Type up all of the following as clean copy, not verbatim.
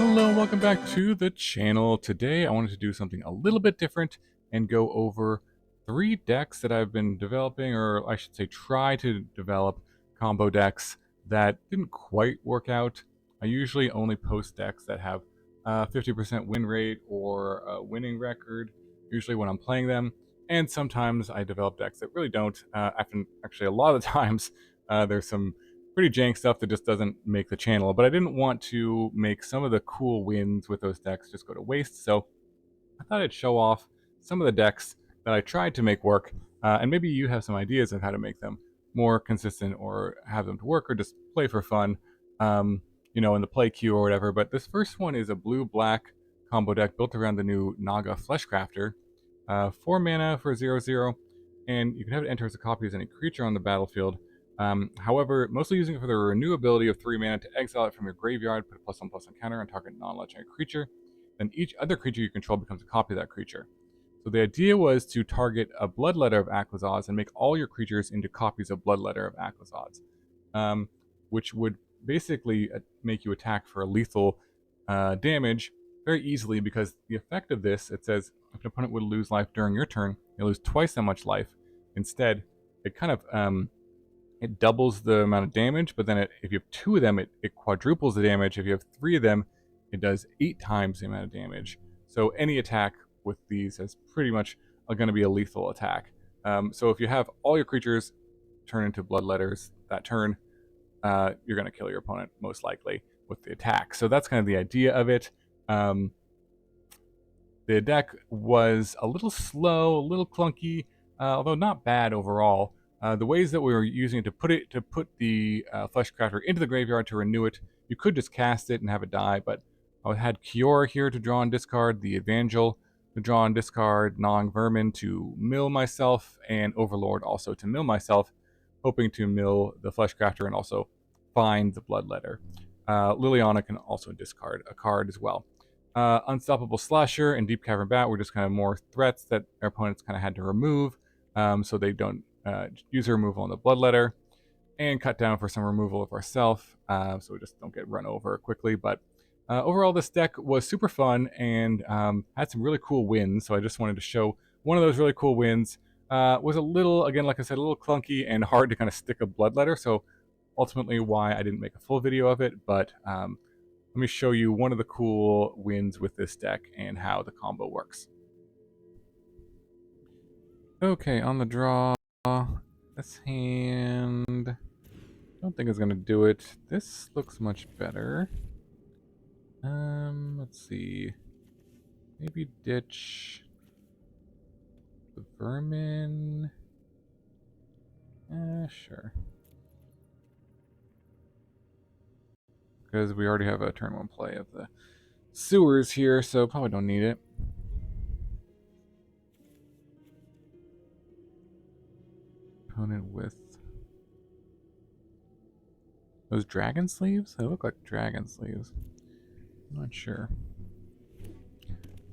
Hello and welcome back to the channel. Today I wanted to do something a little bit different and go over 3 decks that I've been developing, or I should say try to develop combo decks that didn't quite work out. I usually only post decks that have 50% win rate or a winning record, usually when I'm playing them, and sometimes I develop decks that really don't. Actually, a lot of the times there's some pretty jank stuff that just doesn't make the channel, but I didn't want to make some of the cool wins with those decks just go to waste, so I thought I'd show off some of the decks that I tried to make work, and maybe you have some ideas of how to make them more consistent or have them to work or just play for fun, in the play queue or whatever. But this first one is a blue-black combo deck built around the new Naga Fleshcrafter. 4 mana for 0/0, and you can have it enter as a copy as any creature on the battlefield. However, mostly using it for the renewability of 3 mana to exile it from your graveyard, put a +1/+1 counter on target non-legendary creature. Then each other creature you control becomes a copy of that creature. So the idea was to target a Bloodletter of Aclazotz and make all your creatures into copies of Bloodletter of Aclazotz, which would basically make you attack for a lethal damage very easily, because the effect of this, it says if an opponent would lose life during your turn, you lose twice that much life. Instead, it kind of it doubles the amount of damage, but then if you have 2 of them, it quadruples the damage. If you have 3 of them, it does 8 times the amount of damage. So any attack with these is pretty much going to be a lethal attack. So if you have all your creatures turn into Bloodletters that turn, you're going to kill your opponent most likely with the attack. So that's kind of the idea of it. The deck was a little slow, a little clunky, although not bad overall. The ways that we were using it to put the Fleshcrafter into the graveyard to renew it, you could just cast it and have it die, but I had Kiora here to draw and discard, the Evangel to draw and discard, Gnawing Vermin to mill myself, and Overlord also to mill myself, hoping to mill the Fleshcrafter and also find the Bloodletter. Liliana can also discard a card as well. Unstoppable Slasher and Deep-Cavern Bat were just kind of more threats that our opponents kind of had to remove, so they don't use removal on the Bloodletter, and cut down for some removal of ourselves, so we just don't get run over quickly. But overall, this deck was super fun and had some really cool wins, so I just wanted to show one of those really cool wins. Was a little, again, like I said, a little clunky and hard to kind of stick a Bloodletter, so ultimately why I didn't make a full video of it. But let me show you one of the cool wins with this deck and how the combo works. Okay, on the draw, this hand, I don't think it's going to do it. This looks much better. Let's see. Maybe ditch the vermin. Sure. Because we already have a turn 1 play of the sewers here, so probably don't need it. Opponent with those dragon sleeves? They look like dragon sleeves. I'm not sure.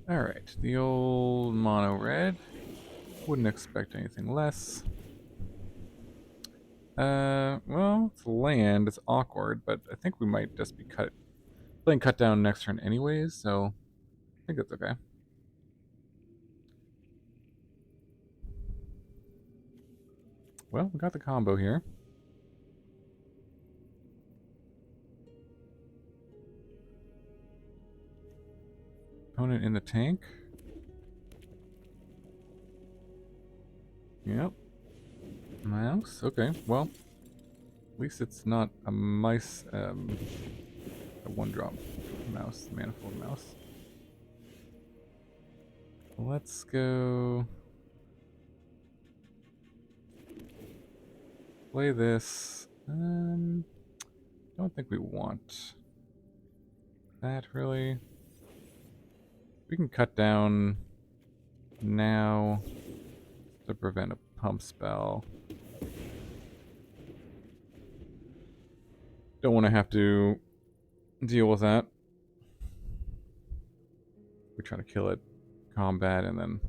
Alright, the old mono red. Wouldn't expect anything less. Well, it's land, it's awkward, but I think we might just be playing cut down next turn anyways, so I think it's okay. Well, we got the combo here. Opponent in the tank. Yep. Mouse? Okay, well, at least it's not a mice, a 1-drop mouse, manifold mouse. Let's go play this. Don't think we want that really. We can cut down now to prevent a pump spell. Don't want to have to deal with that. We try to kill it, combat, and then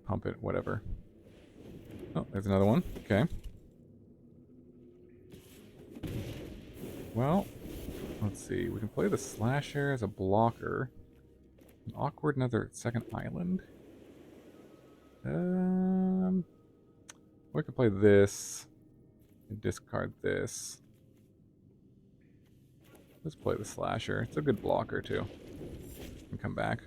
pump it, whatever. Oh, there's another one. Okay. Well, Let's see. We can play the Slasher as a blocker. An awkward another second island. We can play this and discard this. Let's play the Slasher. It's a good blocker too. And come back.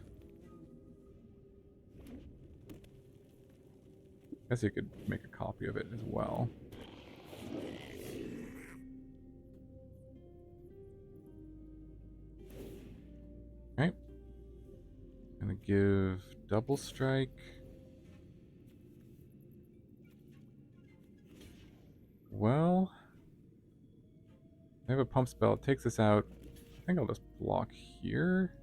Guess you could make a copy of it as well. Okay. Gonna give double strike. Well, I have a pump spell. It takes this out. I think I'll just block here.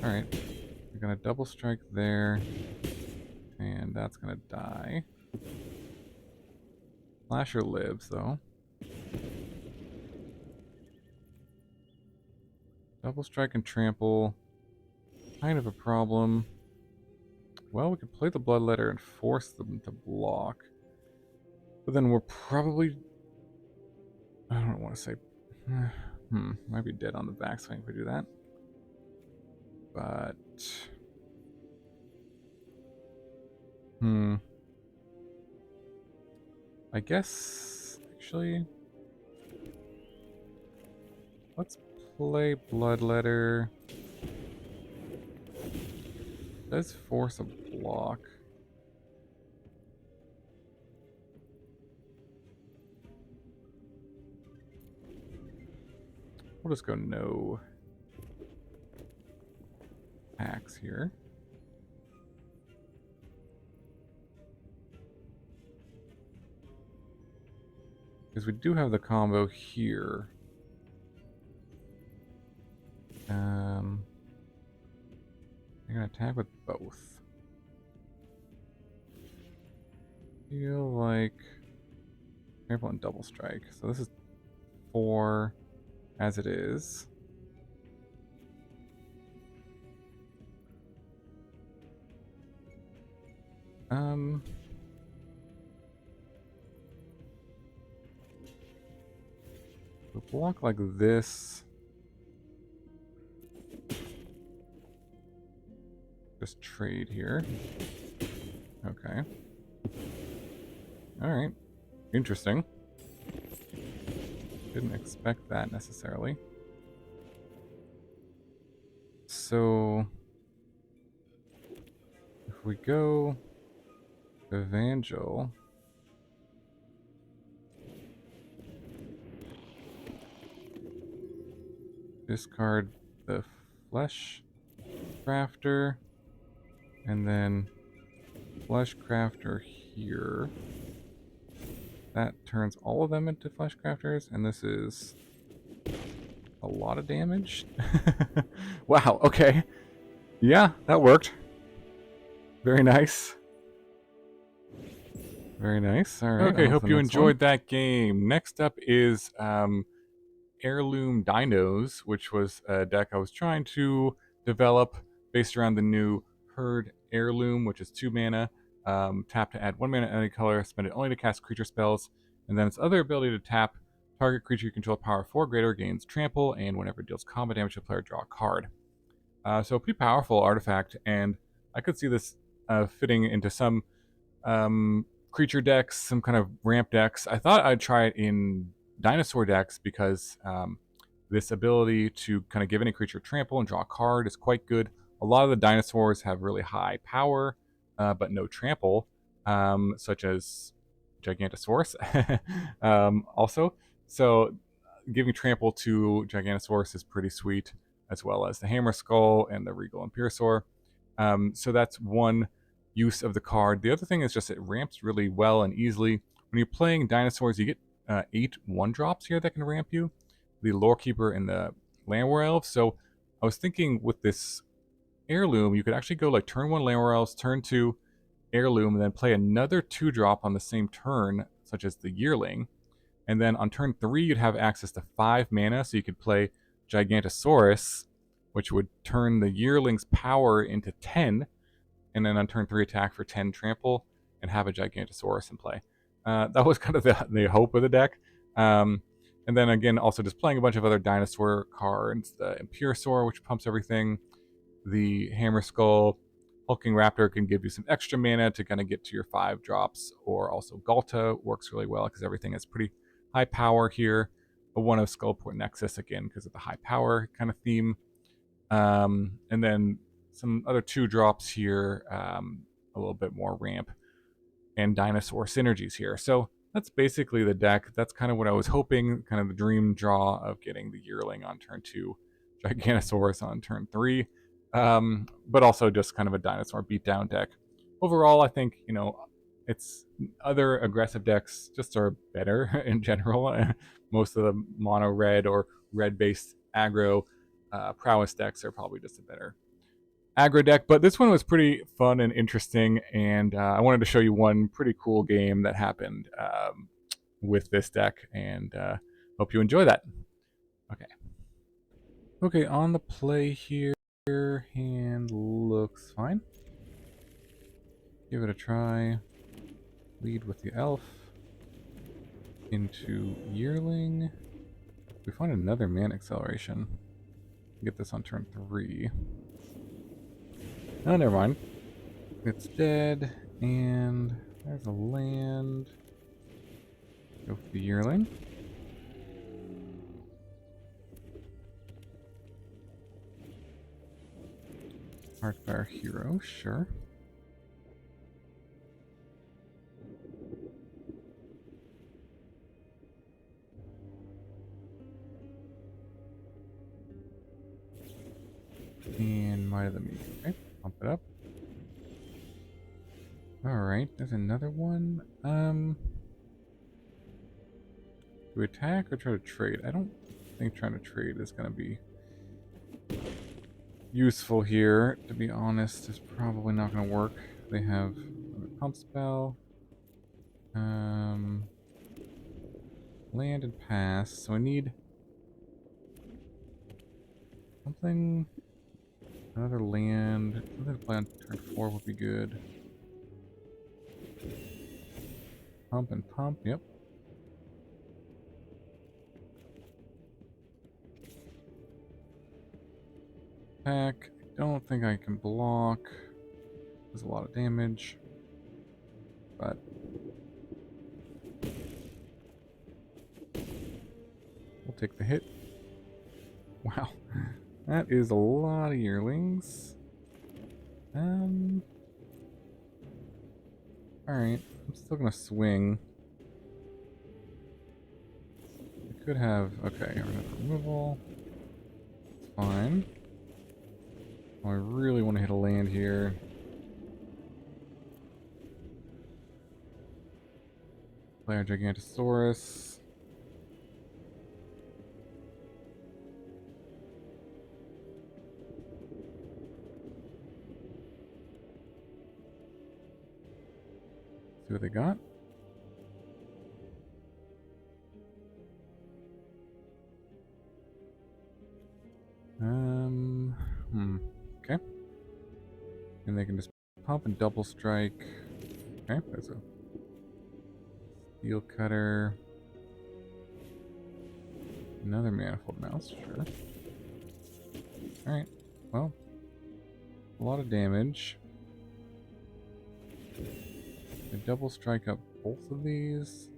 Alright. We're gonna double strike there. And that's gonna die. Slasher lives, though. Double strike and trample. Kind of a problem. Well, we could play the Bloodletter and force them to block. But then we're probably... I don't want to say... might be dead on the backswing if we do that. But... I guess... Actually... Let's play Bloodletter. Does force a block. We'll just go no attacks here. Because we do have the combo here. You're gonna attack with both. Feel like trample and double strike. So this is 4 as it is. We'll block like this. Just trade here. Okay. Alright. Interesting. Didn't expect that necessarily. So... if we go... Evangel... discard the Fleshcrafter... and then Fleshcrafter here. That turns all of them into Fleshcrafters, and this is a lot of damage. Wow, okay. Yeah, that worked. Very nice. Very nice. All right. Okay, hope you enjoyed that game. Next up is Heirloom Dinos, which was a deck I was trying to develop based around the new Herd Heirloom, which is 2 mana. Tap to add 1 mana any color, spend it only to cast creature spells, and then its other ability to tap target creature you control power 4 greater gains trample, and whenever it deals combat damage to a player, draw a card. So a pretty powerful artifact, and I could see this fitting into some creature decks, some kind of ramp decks. I thought I'd try it in dinosaur decks because this ability to kind of give any creature trample and draw a card is quite good. A lot of the dinosaurs have really high power, but no trample, such as Gigantosaurus also. So giving trample to Gigantosaurus is pretty sweet, as well as the Hammerskull and the Regal Imperosaur. So that's one use of the card. The other thing is just it ramps really well and easily. When you're playing dinosaurs, you get 8 1-drops here that can ramp you. The Lorekeeper and the Llanowar Elves. So I was thinking with this Heirloom, you could actually go like turn 1 Llanowar Elves, turn 2 Heirloom, and then play another 2-drop on the same turn, such as the Yearling. And then on turn 3, you'd have access to 5 mana, so you could play Gigantosaurus, which would turn the Yearling's power into 10, and then on turn 3 attack for 10 trample, and have a Gigantosaurus in play. That was kind of the hope of the deck. And then again, also just playing a bunch of other dinosaur cards. The Impurosaur, which pumps everything. The Hammerskull. Hulking Raptor can give you some extra mana to kind of get to your 5 drops. Or also Galta works really well because everything is pretty high power here. But one of Skullspore Nexus, again, because of the high power kind of theme. And then some other 2 drops here. A little bit more ramp and dinosaur synergies here. So that's basically the deck. That's kind of what I was hoping, kind of the dream draw of getting the Yearling on turn 2, Gigantosaurus on turn 3, but also just kind of a dinosaur beatdown deck. Overall, I think, it's other aggressive decks just are better in general. Most of the mono red or red-based aggro prowess decks are probably just a better aggro deck, but this one was pretty fun and interesting, and I wanted to show you one pretty cool game that happened with this deck, and hope you enjoy that. Okay, on the play here, hand looks fine. Give it a try. Lead with the elf. Into Yearling. We find another mana acceleration. Get this on turn 3. Oh, never mind. It's dead, and there's a land. Go for the Yearling. Heartfire Hero, sure. And Might of the Meat. Okay, pump it up. Alright, there's another one. Do we attack or try to trade? I don't think trying to trade is going to be useful here, to be honest. It's probably not going to work. They have another pump spell. Land and pass. So I need something. Another land. Something to play on turn 4 would be good. Pump and pump, yep. Attack. I don't think I can block. There's a lot of damage. But we'll take the hit. Wow. That is a lot of yearlings. Alright. I'm still gonna swing. I could have... Okay, removal. It's fine. Oh, I really want to hit a land here. Play our Gigantosaurus. See what they got. Okay. And they can just pump and double strike. Okay, there's a steel cutter. Another manifold mouse, sure. Alright, well, a lot of damage. I double strike up both of these.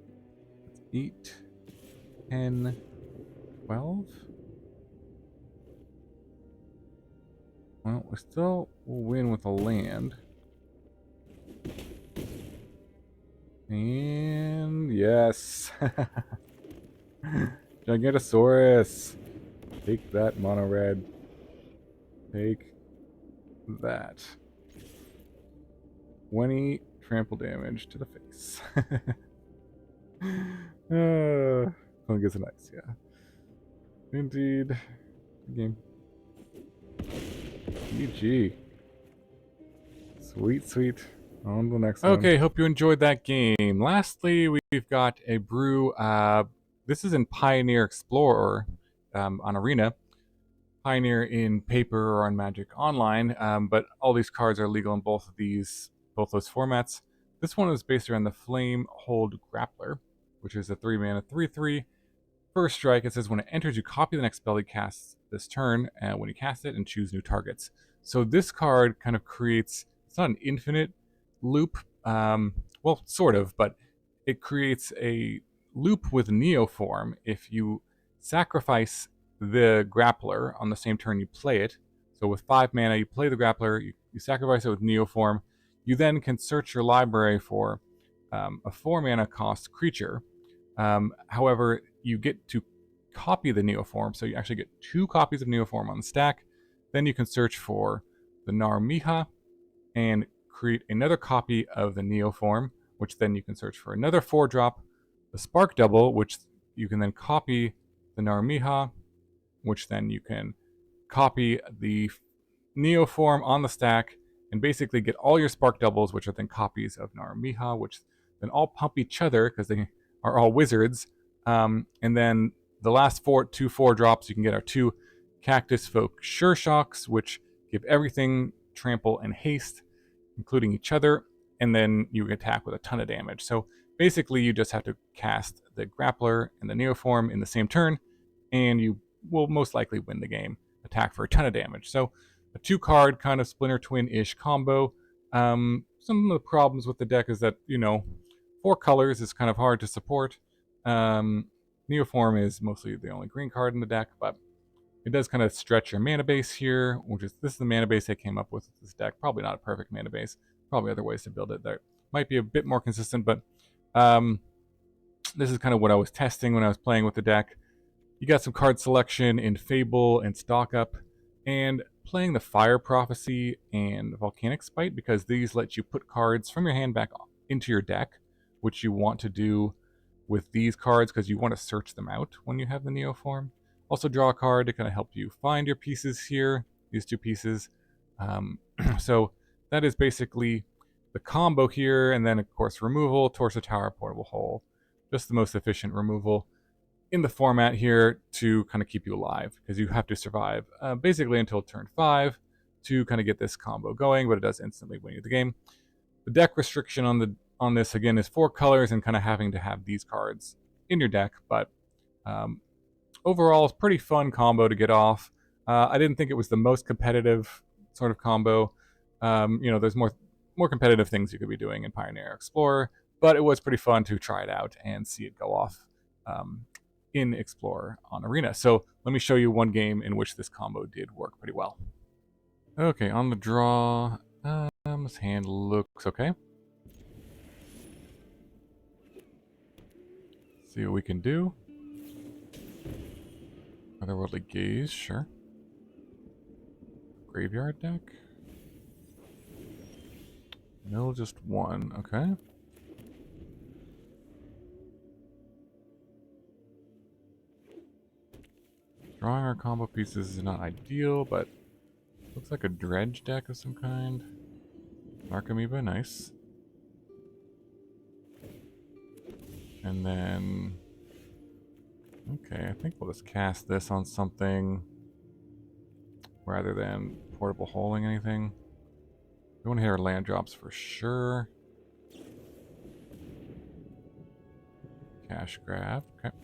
That's 8, 10, 12. Well, we still will win with a land. And yes. Gigantosaurus. Take that, mono red. Take that. 20 trample damage to the face. I guess nice, yeah. Indeed. Game. GG. Sweet, sweet. On to the next one. Okay, hope you enjoyed that game. Lastly, we've got a brew. This is in Pioneer Explorer on Arena. Pioneer in paper or on Magic Online, but all these cards are legal in both those formats. This one is based around the Flame Hold Grappler. which is a 3-mana 3/3. First strike, it says when it enters, you copy the next spell it casts this turn, when you cast it, and choose new targets. So this card kind of creates, it's not an infinite loop, well, sort of, but it creates a loop with Neoform if you sacrifice the grappler on the same turn you play it. So with 5 mana, you play the grappler, you sacrifice it with Neoform. You then can search your library for a 4 mana cost creature. However, you get to copy the Neoform, so you actually get 2 copies of Neoform on the stack. Then you can search for the Narmiha and create another copy of the Neoform, which then you can search for another 4-drop, the Spark Double, which you can then copy the Narmiha, which then you can copy the Neoform on the stack, and basically get all your Spark Doubles, which are then copies of Narmiha, which then all pump each other because they are all wizards. And then the last 2 4-drops you can get are 2 Cactus Folk Sure Shocks, which give everything trample and haste, including each other, and then you attack with a ton of damage. So basically you just have to cast the Grappler and the Neoform in the same turn, and you will most likely win the game. Attack for a ton of damage. So a 2-card kind of Splinter Twin-ish combo. Some of the problems with the deck is that, 4 colors is kind of hard to support. Neoform is mostly the only green card in the deck, but it does kind of stretch your mana base here, this is the mana base I came up with this deck. Probably not a perfect mana base. Probably other ways to build it that might be a bit more consistent, but this is kind of what I was testing when I was playing with the deck. You got some card selection in Fable and Stock Up, and playing the Fire Prophecy and Volcanic Spite, because these let you put cards from your hand back into your deck, which you want to do with these cards because you want to search them out when you have the Neoform. Also draw a card to kind of help you find your pieces here, these 2 pieces. So that is basically the combo here, and then of course removal, Torso Tower, Portable Hole. Just the most efficient removal in the format here to kind of keep you alive, because you have to survive basically until turn 5 to kind of get this combo going, but it does instantly win you the game. The deck restriction on this again is 4 colors and kind of having to have these cards in your deck, but overall it's pretty fun combo to get off. I didn't think it was the most competitive sort of combo. There's more competitive things you could be doing in Pioneer Explorer, but it was pretty fun to try it out and see it go off in Explorer on Arena. So let me show you one game in which this combo did work pretty well. Okay, on the draw, this hand looks okay. See what we can do. Otherworldly Gaze, sure. Graveyard deck. Mill just 1, okay. Drawing our combo pieces is not ideal, but looks like a dredge deck of some kind. Narcomoeba, nice. And then... okay, I think we'll just cast this on something rather than portable holing anything. We want to hit our land drops for sure. Cash grab, okay.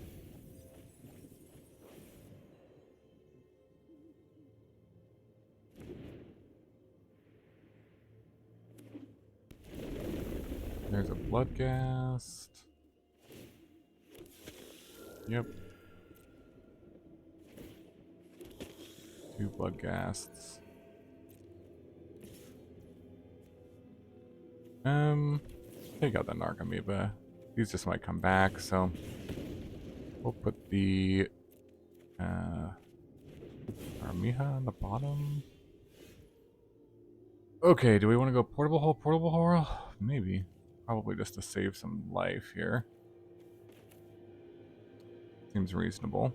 There's a Bloodghast. Yep. 2 Bloodghasts. Take out the Narcomoeba. These just might come back, so we'll put the Narmiha on the bottom. Okay, do we want to go portable hole, portable hole? Maybe. Probably just to save some life here. Seems reasonable.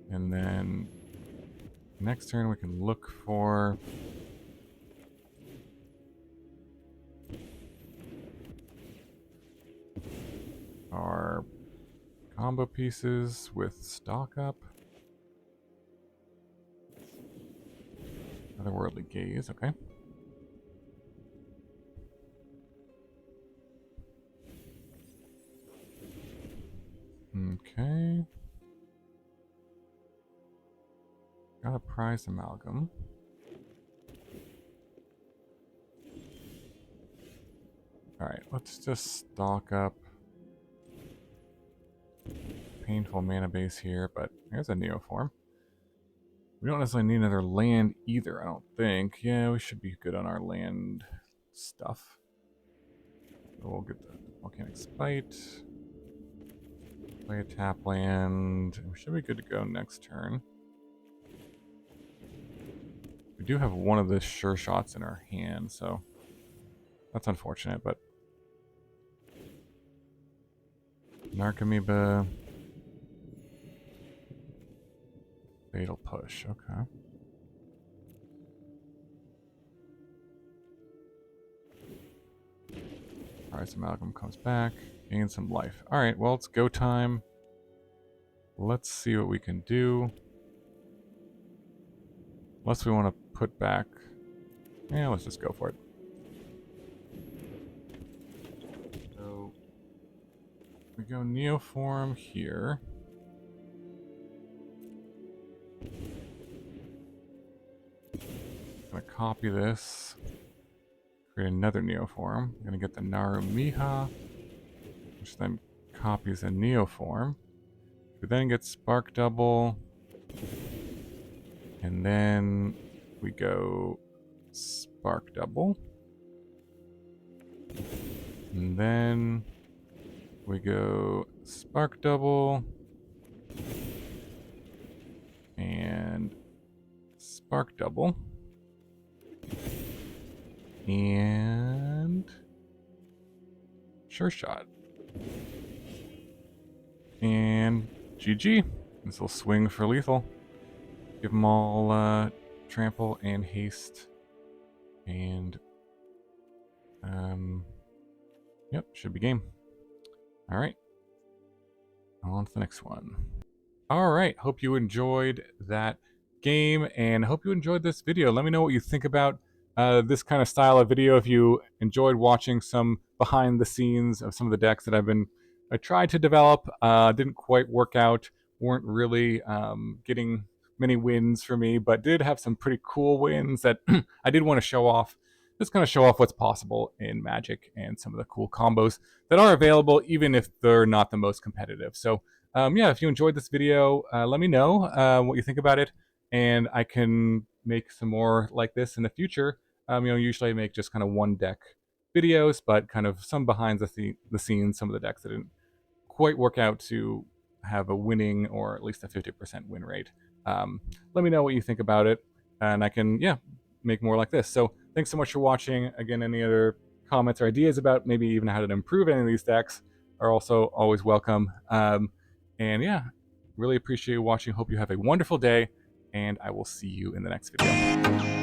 And then next turn we can look for our combo pieces with Stock Up. Otherworldly Gaze, okay. Okay. Got a prize amalgam. Alright, let's just stock up. Painful mana base here, but here's a Neoform. We don't necessarily need another land either, I don't think. Yeah, we should be good on our land stuff. So we'll get the Volcanic Spite. Play a tap land. We should be good to go next turn. We do have one of the sure shots in our hand, so that's unfortunate, but Narcomoeba. Fatal Push, okay. Prize Amalgam comes back. Gain some life. Alright, well, it's go time. Let's see what we can do. Unless we want to put back... Yeah, let's just go for it. So, we go Neoform here. I'm going to copy this. Create another Neoform. I'm going to get the Narumiha, which then copies a Neoform. We then get Spark Double. And then we go Spark Double. And then we go Spark Double. And Spark Double. And Sure Shot. And GG. This will swing for lethal. Give them all trample and haste. And yep, should be game. Alright. On to the next one. Alright, hope you enjoyed that game and hope you enjoyed this video. Let me know what you think about this kind of style of video. If you enjoyed watching some behind the scenes of some of the decks that I tried to develop, didn't quite work out, weren't really getting many wins for me, but did have some pretty cool wins that I did want to show off. Just kind of show off what's possible in Magic and some of the cool combos that are available, even if they're not the most competitive. So yeah, if you enjoyed this video, let me know what you think about it, and I can make some more like this in the future. Usually I make just kind of one deck videos, but kind of some behind the scenes, some of the decks that didn't quite work out to have a winning or at least a 50% win rate. Let me know what you think about it, and I can, yeah, make more like this. So thanks so much for watching. Again, any other comments or ideas about maybe even how to improve any of these decks are also always welcome. And yeah, really appreciate you watching. Hope you have a wonderful day, and I will see you in the next video.